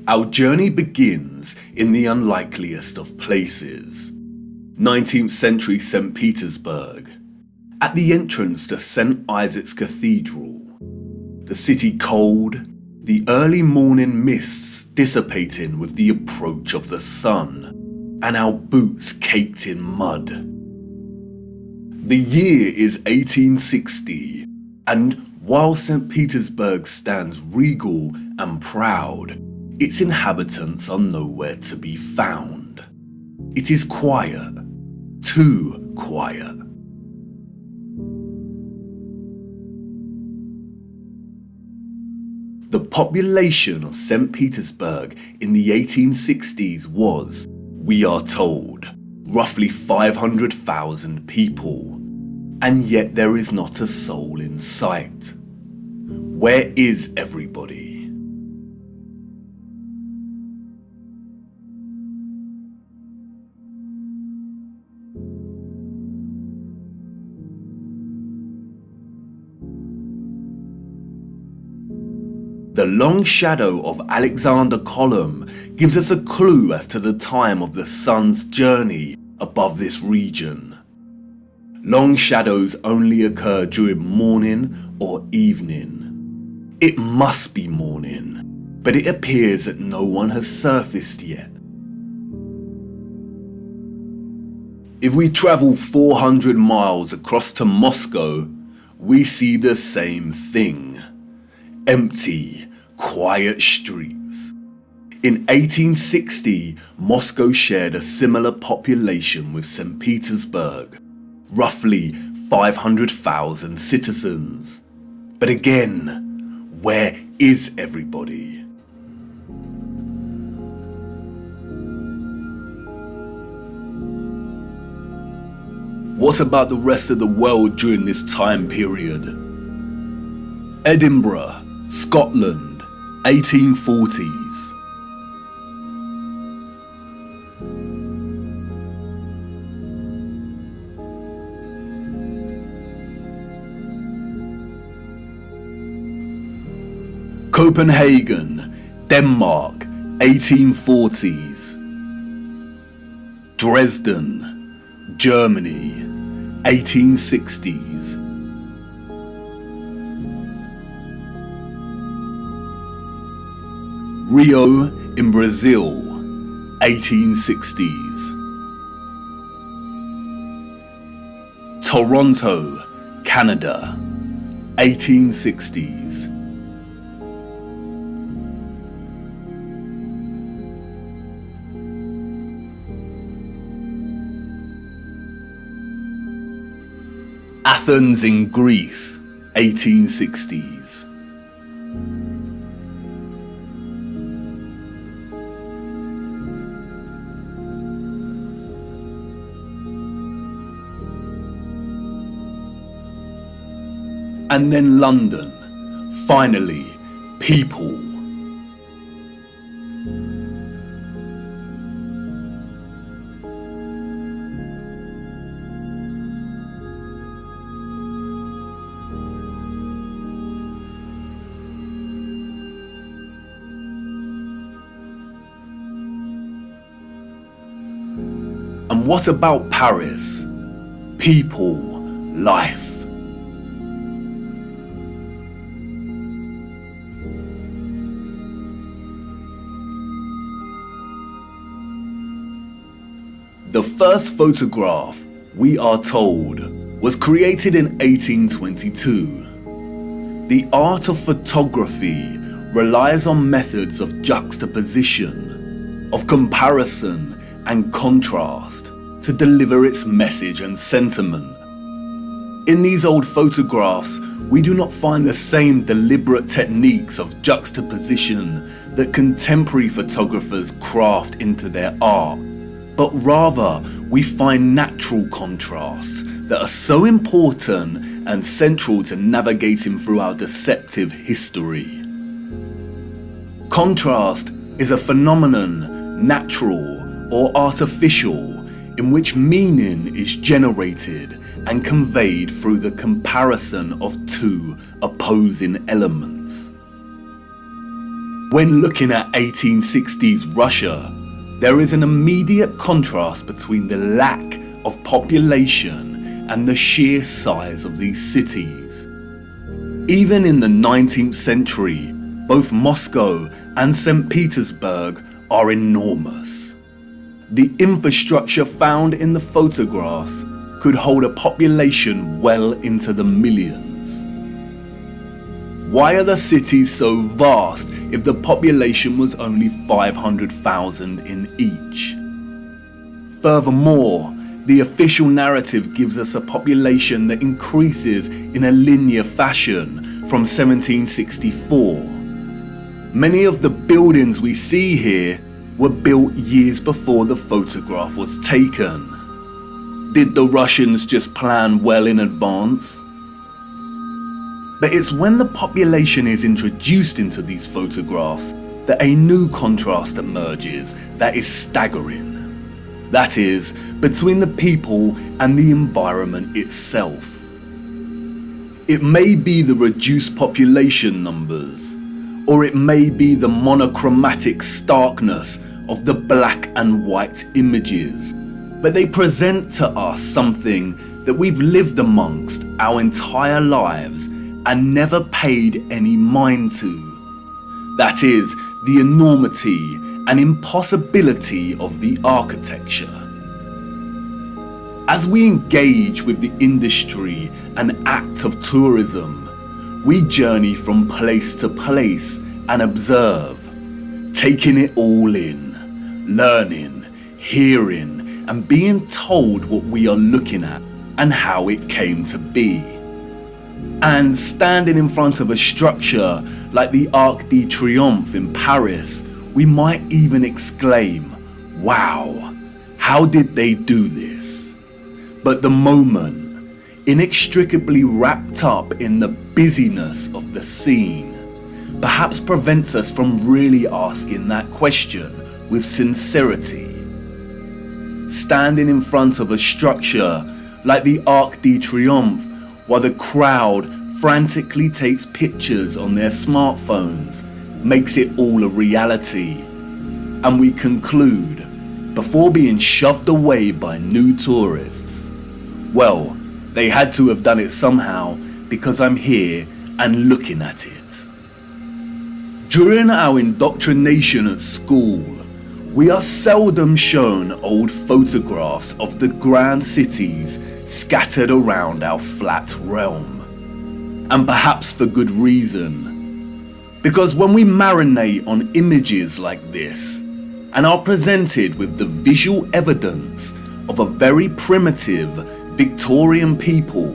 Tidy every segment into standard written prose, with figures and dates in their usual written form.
Our journey begins in the unlikeliest of places, 19th century St. Petersburg, at the entrance to St. Isaac's Cathedral. The city cold, the early morning mists dissipating with the approach of the sun, and our boots caked in mud. The year is 1860, and while St. Petersburg stands regal and proud, its inhabitants are nowhere to be found. It is quiet, too quiet. The population of St. Petersburg in the 1860s was, we are told, roughly 500,000 people, and yet there is not a soul in sight. Where is everybody? The long shadow of Alexander Column gives us a clue as to the time of the sun's journey above this region. Long shadows only occur during morning or evening. It must be morning, but it appears that no one has surfaced yet. If we travel 400 miles across to Moscow, we see the same thing. Empty, quiet streets. In 1860, Moscow shared a similar population with St. Petersburg, roughly 500,000 citizens. But again, where is everybody? What about the rest of the world during this time period? Edinburgh, Scotland, 1840s. Copenhagen, Denmark, 1840s. Dresden, Germany, 1860s. Rio in Brazil, 1860s. Toronto, Canada, 1860s. Athens in Greece, 1860s. And then London, finally, people. And what about Paris? People, life. The first photograph, we are told, was created in 1822. The art of photography relies on methods of juxtaposition, of comparison and contrast to deliver its message and sentiment. In these old photographs, we do not find the same deliberate techniques of juxtaposition that contemporary photographers craft into their art, but rather we find natural contrasts that are so important and central to navigating through our deceptive history. Contrast is a phenomenon, natural or artificial, in which meaning is generated and conveyed through the comparison of two opposing elements. When looking at 1860s Russia, there is an immediate contrast between the lack of population and the sheer size of these cities. Even in the 19th century, both Moscow and St. Petersburg are enormous. The infrastructure found in the photographs could hold a population well into the millions. Why are the cities so vast if the population was only 500,000 in each? Furthermore, the official narrative gives us a population that increases in a linear fashion from 1764. Many of the buildings we see here were built years before the photograph was taken. Did the Russians just plan well in advance? But it's when the population is introduced into these photographs that a new contrast emerges that is staggering. That is, between the people and the environment itself. It may be the reduced population numbers, or it may be the monochromatic starkness of the black and white images, but they present to us something that we've lived amongst our entire lives and never paid any mind to. That is, the enormity and impossibility of the architecture. As we engage with the industry and act of tourism, we journey from place to place and observe, taking it all in, learning, hearing, and being told what we are looking at and how it came to be. And standing in front of a structure like the Arc de Triomphe in Paris, we might even exclaim, "Wow, how did they do this?" But the moment, inextricably wrapped up in the busyness of the scene, perhaps prevents us from really asking that question with sincerity. Standing in front of a structure like the Arc de Triomphe while the crowd frantically takes pictures on their smartphones makes it all a reality. And we conclude, before being shoved away by new tourists, well, they had to have done it somehow because I'm here and looking at it. During our indoctrination at school, we are seldom shown old photographs of the grand cities scattered around our flat realm. And perhaps for good reason. Because when we marinate on images like this and are presented with the visual evidence of a very primitive Victorian people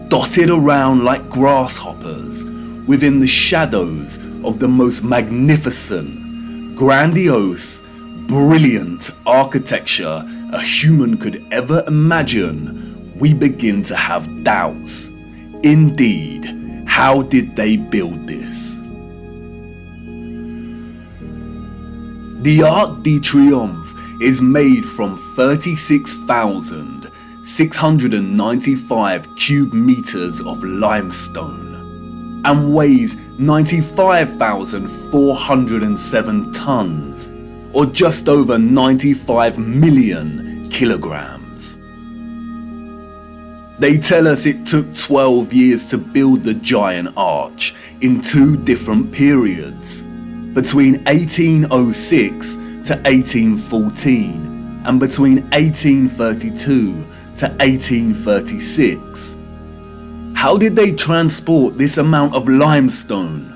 dotted around like grasshoppers within the shadows of the most magnificent, grandiose, brilliant architecture a human could ever imagine, we begin to have doubts. Indeed, how did they build this? The Arc de Triomphe is made from 36,695 cube meters of limestone and weighs 95,407 tons, or just over 95 million kilograms. They tell us it took 12 years to build the giant arch in two different periods, between 1806 to 1814 and between 1832 to 1836. How did they transport this amount of limestone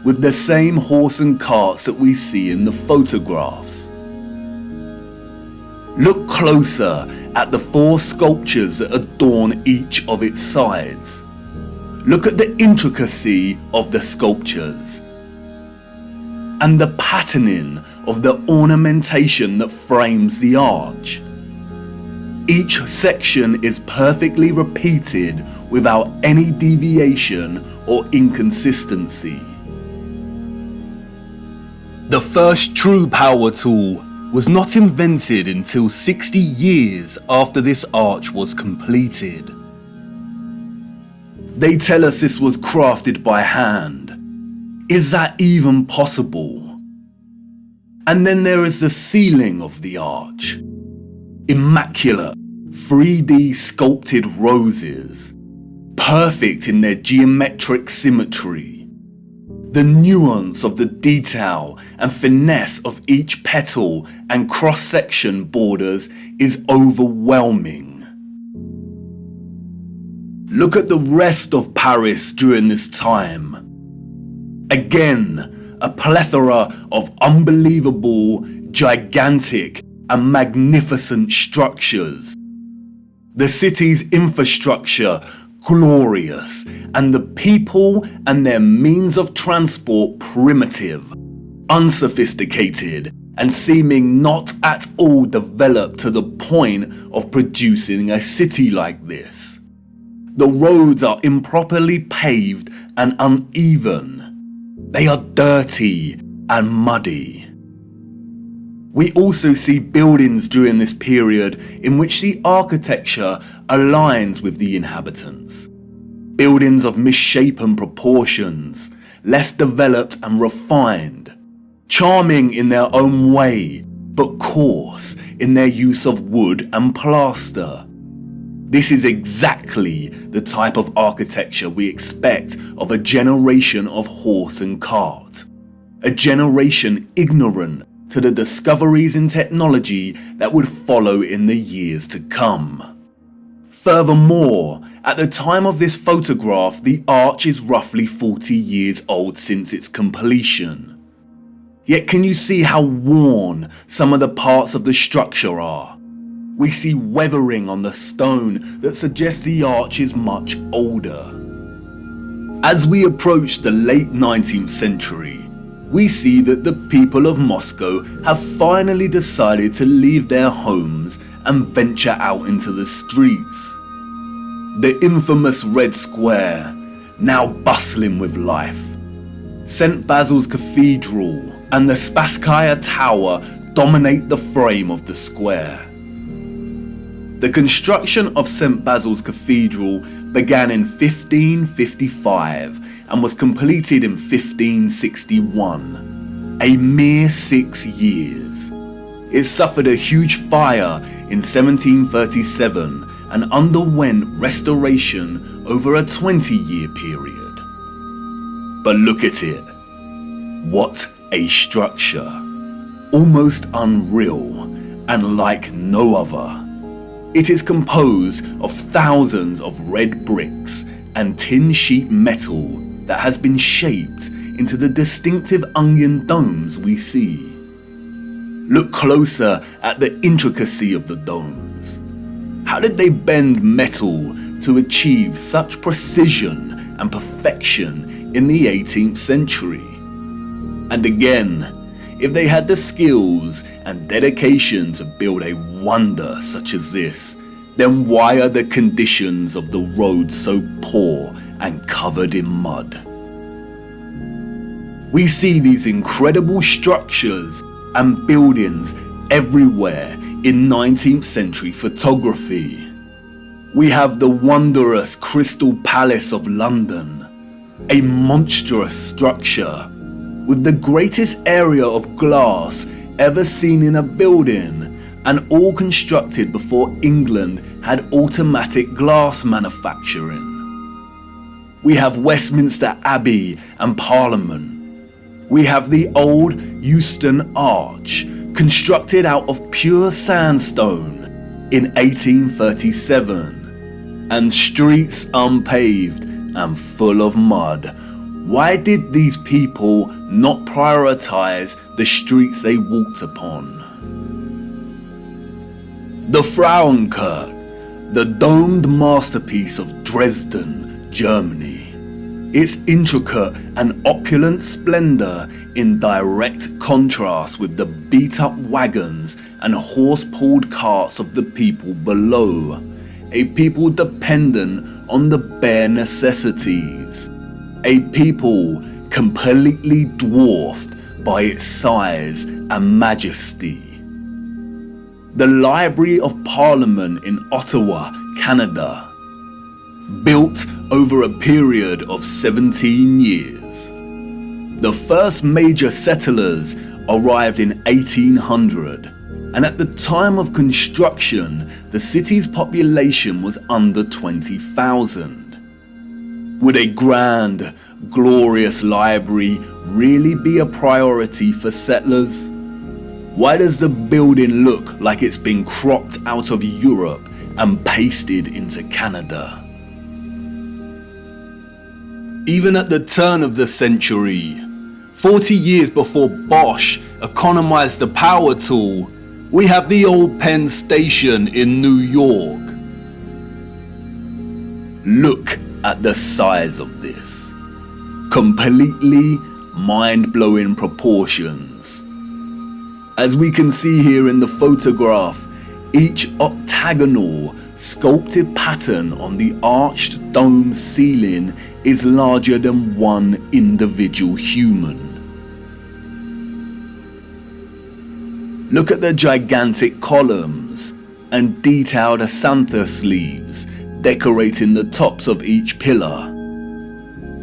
with the same horse and carts that we see in the photographs? Look closer at the four sculptures that adorn each of its sides. Look at the intricacy of the sculptures and the patterning of the ornamentation that frames the arch. Each section is perfectly repeated without any deviation or inconsistency. The first true power tool was not invented until 60 years after this arch was completed. They tell us this was crafted by hand. Is that even possible? And then there is the ceiling of the arch. Immaculate, 3D sculpted roses, perfect in their geometric symmetry. The nuance of the detail and finesse of each petal and cross-section borders is overwhelming. Look at the rest of Paris during this time. Again, a plethora of unbelievable, gigantic, and magnificent structures. The city's infrastructure glorious, and the people and their means of transport primitive, unsophisticated, and seeming not at all developed to the point of producing a city like this. The roads are improperly paved and uneven. They are dirty and muddy. We also see buildings during this period in which the architecture aligns with the inhabitants. Buildings of misshapen proportions, less developed and refined, charming in their own way, but coarse in their use of wood and plaster. This is exactly the type of architecture we expect of a generation of horse and cart. A generation ignorant to the discoveries in technology that would follow in the years to come. Furthermore, at the time of this photograph, the arch is roughly 40 years old since its completion. Yet can you see how worn some of the parts of the structure are? We see weathering on the stone that suggests the arch is much older. As we approach the late 19th century, we see that the people of Moscow have finally decided to leave their homes and venture out into the streets. The infamous Red Square, now bustling with life. St. Basil's Cathedral and the Spasskaya Tower dominate the frame of the square. The construction of St. Basil's Cathedral began in 1555 and was completed in 1561, a mere 6 years. It suffered a huge fire in 1737 and underwent restoration over a 20-year period. But look at it. What a structure. Almost unreal and like no other. It is composed of thousands of red bricks and tin sheet metal that has been shaped into the distinctive onion domes we see. Look closer at the intricacy of the domes. How did they bend metal to achieve such precision and perfection in the 18th century? And again, if they had the skills and dedication to build a wonder such as this, then why are the conditions of the road so poor and covered in mud? We see these incredible structures and buildings everywhere in 19th century photography. We have the wondrous Crystal Palace of London, a monstrous structure with the greatest area of glass ever seen in a building, and all constructed before England had automatic glass manufacturing. We have Westminster Abbey and Parliament. We have the old Euston Arch, constructed out of pure sandstone in 1837, and streets unpaved and full of mud. Why did these people not prioritize the streets they walked upon? The Frauenkirche, the domed masterpiece of Dresden, Germany. Its intricate and opulent splendor in direct contrast with the beat-up wagons and horse-pulled carts of the people below, a people dependent on the bare necessities. A people completely dwarfed by its size and majesty. The Library of Parliament in Ottawa, Canada, built over a period of 17 years. The first major settlers arrived in 1800, and at the time of construction, the city's population was under 20,000. Would a grand, glorious library really be a priority for settlers? Why does the building look like it's been cropped out of Europe and pasted into Canada? Even at the turn of the century, 40 years before Bosch economized the power tool, we have the old Penn Station in New York. Look at the size of this. Completely mind-blowing proportions. As we can see here in the photograph, each octagonal, sculpted pattern on the arched dome ceiling is larger than one individual human. Look at the gigantic columns and detailed acanthus leaves decorating the tops of each pillar.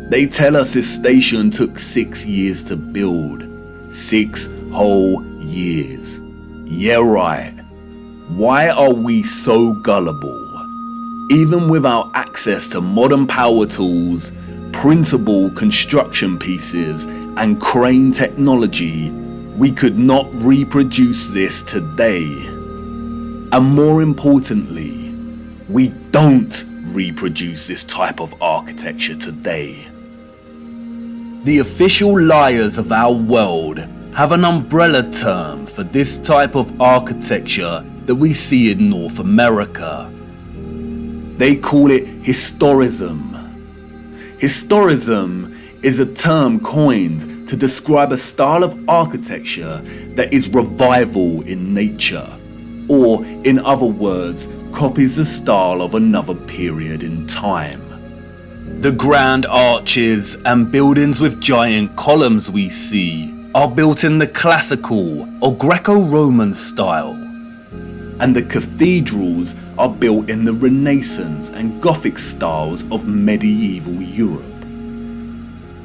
They tell us this station took 6 years to build. 6 whole years. Yeah, right. Why are we so gullible? Even without access to modern power tools, printable construction pieces, and crane technology, we could not reproduce this today. And more importantly, we don't reproduce this type of architecture today. The official liars of our world have an umbrella term for this type of architecture that we see in North America. They call it historicism. Historicism is a term coined to describe a style of architecture that is revival in nature, or in other words, copies the style of another period in time. The grand arches and buildings with giant columns we see are built in the classical or Greco-Roman style, and the cathedrals are built in the Renaissance and Gothic styles of medieval Europe.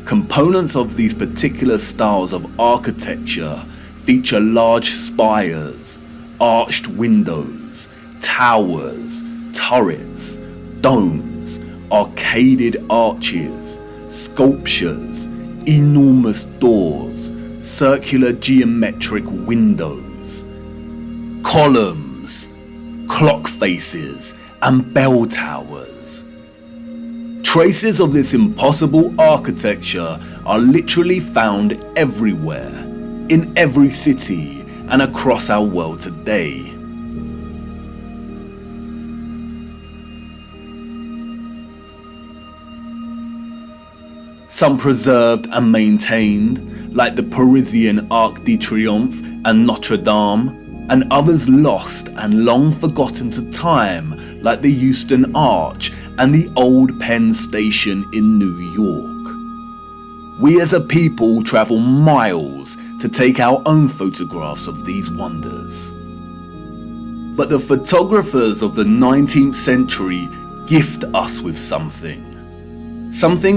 Components of these particular styles of architecture feature large spires, arched windows, towers, turrets, domes, arcaded arches, sculptures, enormous doors, circular geometric windows, columns, clock faces, and bell towers. Traces of this impossible architecture are literally found everywhere, in every city and across our world today. Some preserved and maintained, like the Parisian Arc de Triomphe and Notre Dame, and others lost and long forgotten to time, like the Euston Arch and the old Penn Station in New York. We as a people travel miles to take our own photographs of these wonders. But the photographers of the 19th century gift us with something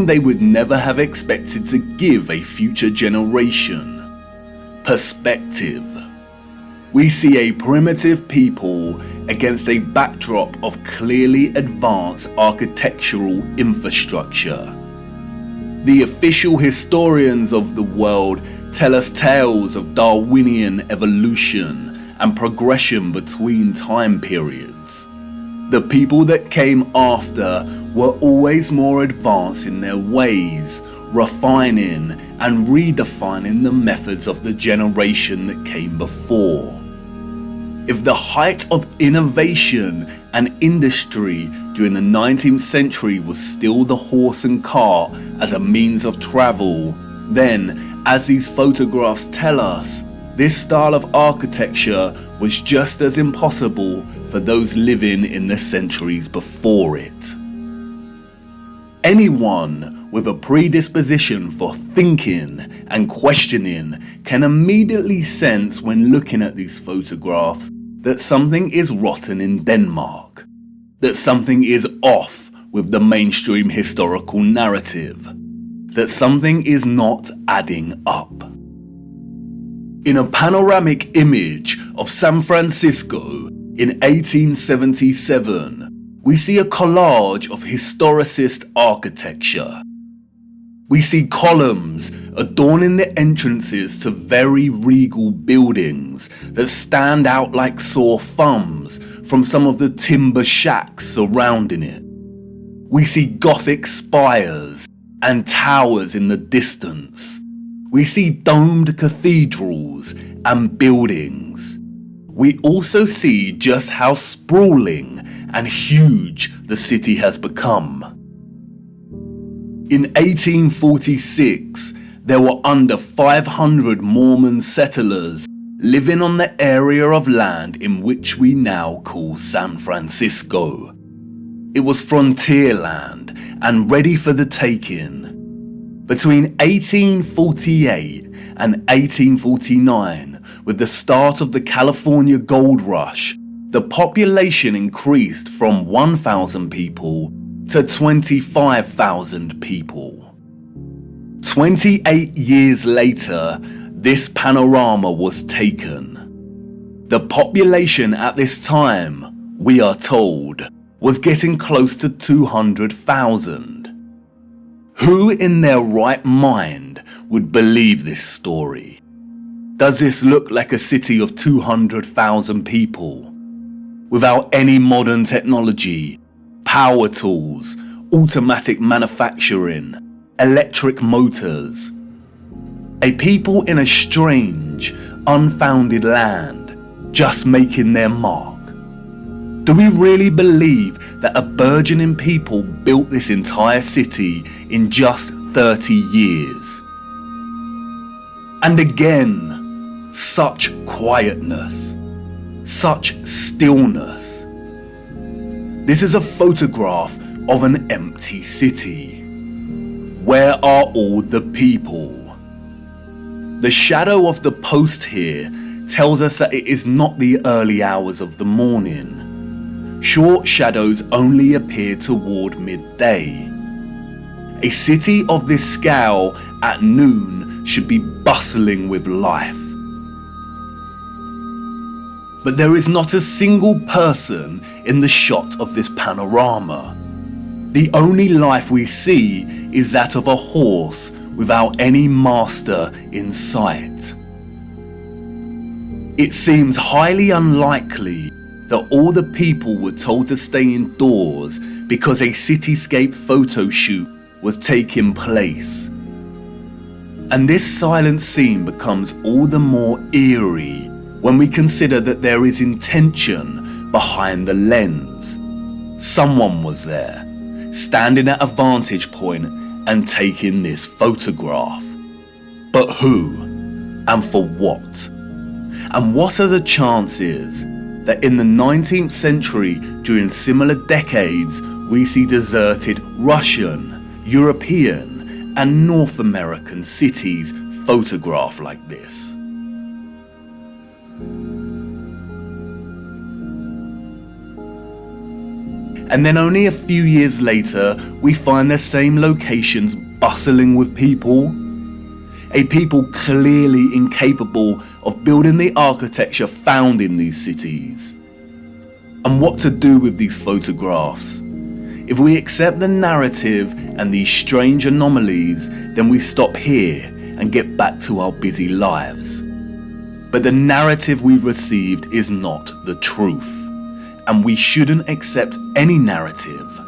they would never have expected to give a future generation: perspective. We see a primitive people against a backdrop of clearly advanced architectural infrastructure. The official historians of the world tell us tales of Darwinian evolution and progression between time periods. The people that came after were always more advanced in their ways, refining and redefining the methods of the generation that came before. If the height of innovation and industry during the 19th century was still the horse and cart as a means of travel, then, as these photographs tell us, this style of architecture was just as impossible for those living in the centuries before it. Anyone with a predisposition for thinking and questioning can immediately sense when looking at these photographs that something is rotten in Denmark, that something is off with the mainstream historical narrative, that something is not adding up. In a panoramic image of San Francisco in 1877, we see a collage of historicist architecture. We see columns adorning the entrances to very regal buildings that stand out like sore thumbs from some of the timber shacks surrounding it. We see Gothic spires and towers in the distance. We see domed cathedrals and buildings. We also see just how sprawling and huge the city has become. In 1846, there were under 500 Mormon settlers living on the area of land in which we now call San Francisco. It was frontier land and ready for the taking. Between 1848 and 1849, with the start of the California Gold Rush, the population increased from 1,000 people to 25,000 people. 28 years later, this panorama was taken. The population at this time, we are told, was getting close to 200,000. Who in their right mind would believe this story? Does this look like a city of 200,000 people? Without any modern technology, power tools, automatic manufacturing, electric motors. A people in a strange, unfounded land, just making their mark. Do we really believe that a burgeoning people built this entire city in just 30 years? And again, such quietness, such stillness. This is a photograph of an empty city. Where are all the people? The shadow of the post here tells us that it is not the early hours of the morning. Short shadows only appear toward midday. A city of this scale at noon should be bustling with life. But there is not a single person in the shot of this panorama. The only life we see is that of a horse without any master in sight. It seems highly unlikely that all the people were told to stay indoors because a cityscape photo shoot was taking place. And this silent scene becomes all the more eerie when we consider that there is intention behind the lens. Someone was there, standing at a vantage point and taking this photograph. But who? And for what? And what are the chances that in the 19th century, during similar decades, we see deserted Russian, European, and North American cities photographed like this? And then only a few years later, we find the same locations bustling with people. A people clearly incapable of building the architecture found in these cities. And what to do with these photographs? If we accept the narrative and these strange anomalies, then we stop here and get back to our busy lives. But the narrative we've received is not the truth. And we shouldn't accept any narrative,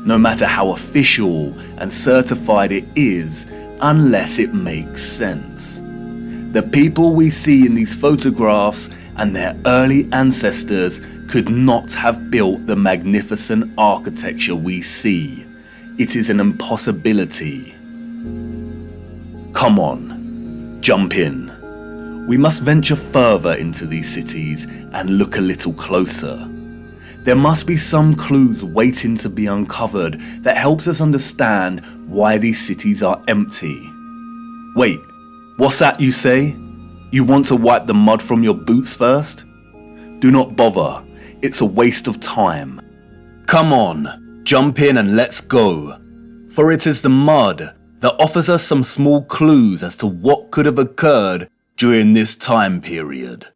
no matter how official and certified it is, unless it makes sense. The people we see in these photographs and their early ancestors could not have built the magnificent architecture we see. It is an impossibility. Come on, jump in. We must venture further into these cities and look a little closer. There must be some clues waiting to be uncovered that helps us understand why these cities are empty. Wait, what's that you say? You want to wipe the mud from your boots first? Do not bother, it's a waste of time. Come on, jump in and let's go. For it is the mud that offers us some small clues as to what could have occurred during this time period.